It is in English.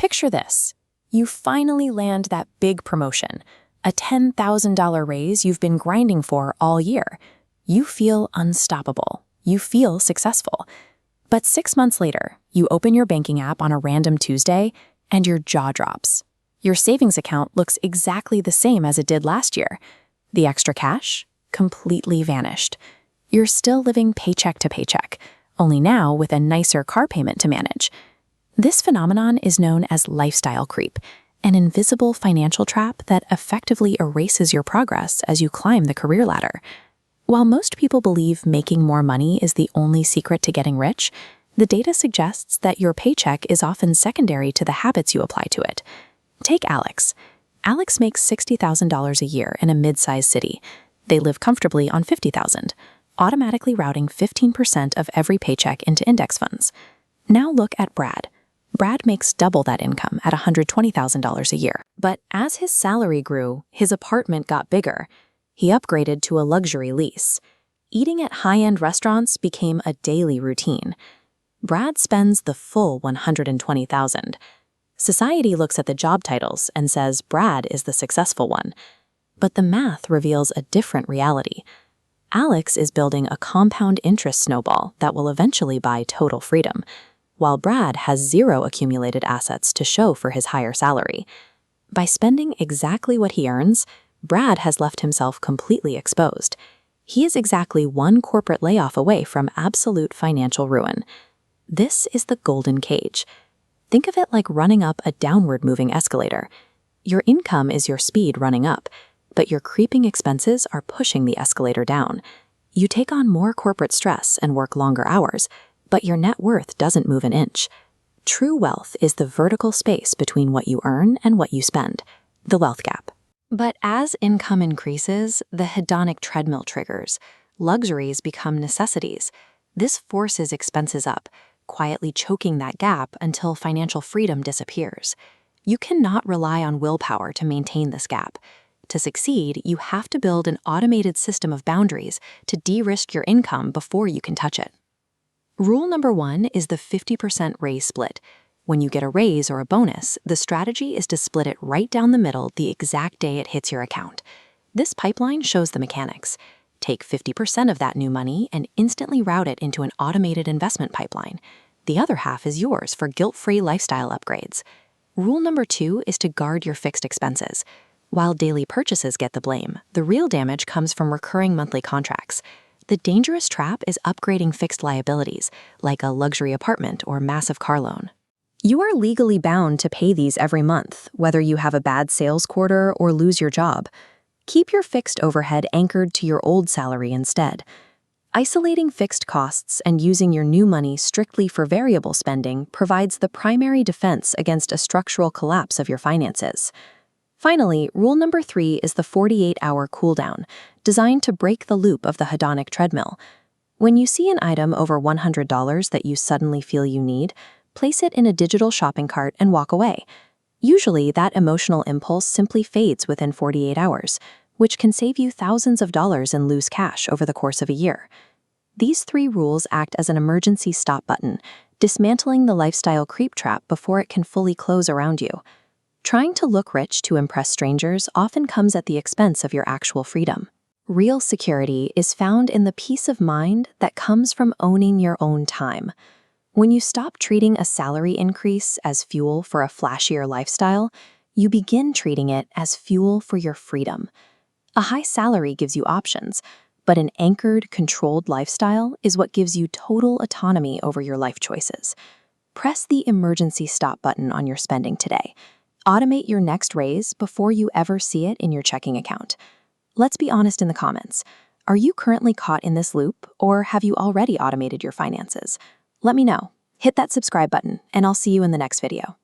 Picture this. You finally land that big promotion, a $10,000 raise you've been grinding for all year. You feel unstoppable. You feel successful. But 6 months later, you open your banking app on a random Tuesday and your jaw drops. Your savings account looks exactly the same as it did last year. The extra cash? Completely vanished. You're still living paycheck to paycheck, only now with a nicer car payment to manage. This phenomenon is known as lifestyle creep, an invisible financial trap that effectively erases your progress as you climb the career ladder. While most people believe making more money is the only secret to getting rich, the data suggests that your paycheck is often secondary to the habits you apply to it. Take Alex. Alex makes $60,000 a year in a mid-sized city. They live comfortably on $50,000, automatically routing 15% of every paycheck into index funds. Now look at Brad. Brad makes double that income at $120,000 a year. But as his salary grew, his apartment got bigger. He upgraded to a luxury lease. Eating at high-end restaurants became a daily routine. Brad spends the full $120,000. Society looks at the job titles and says Brad is the successful one. But the math reveals a different reality. Alex is building a compound interest snowball that will eventually buy total freedom, while Brad has zero accumulated assets to show for his higher salary. By spending exactly what he earns, Brad has left himself completely exposed. He is exactly one corporate layoff away from absolute financial ruin. This is the golden cage. Think of it like running up a downward-moving escalator. Your income is your speed running up, but your creeping expenses are pushing the escalator down. You take on more corporate stress and work longer hours, but your net worth doesn't move an inch. True wealth is the vertical space between what you earn and what you spend, the wealth gap. But as income increases, the hedonic treadmill triggers. Luxuries become necessities. This forces expenses up, quietly choking that gap until financial freedom disappears. You cannot rely on willpower to maintain this gap. To succeed, you have to build an automated system of boundaries to de-risk your income before you can touch it. Rule number 1 is the 50% raise split. When you get a raise or a bonus, the strategy is to split it right down the middle the exact day it hits your account. This pipeline shows the mechanics. Take 50% of that new money and instantly route it into an automated investment pipeline. The other half is yours for guilt-free lifestyle upgrades. Rule number 2 is to guard your fixed expenses. While daily purchases get the blame, the real damage comes from recurring monthly contracts. The dangerous trap is upgrading fixed liabilities, like a luxury apartment or massive car loan. You are legally bound to pay these every month, whether you have a bad sales quarter or lose your job. Keep your fixed overhead anchored to your old salary instead. Isolating fixed costs and using your new money strictly for variable spending provides the primary defense against a structural collapse of your finances. Finally, rule number 3 is the 48-hour cooldown, designed to break the loop of the hedonic treadmill. When you see an item over $100 that you suddenly feel you need, place it in a digital shopping cart and walk away. Usually, that emotional impulse simply fades within 48 hours, which can save you thousands of dollars in loose cash over the course of a year. These 3 rules act as an emergency stop button, dismantling the lifestyle creep trap before it can fully close around you. Trying to look rich to impress strangers often comes at the expense of your actual freedom. Real security is found in the peace of mind that comes from owning your own time. When you stop treating a salary increase as fuel for a flashier lifestyle, you begin treating it as fuel for your freedom. A high salary gives you options, but an anchored, controlled lifestyle is what gives you total autonomy over your life choices. Press the emergency stop button on your spending today. Automate your next raise before you ever see it in your checking account. Let's be honest in the comments. Are you currently caught in this loop, or have you already automated your finances? Let me know. Hit that subscribe button, and I'll see you in the next video.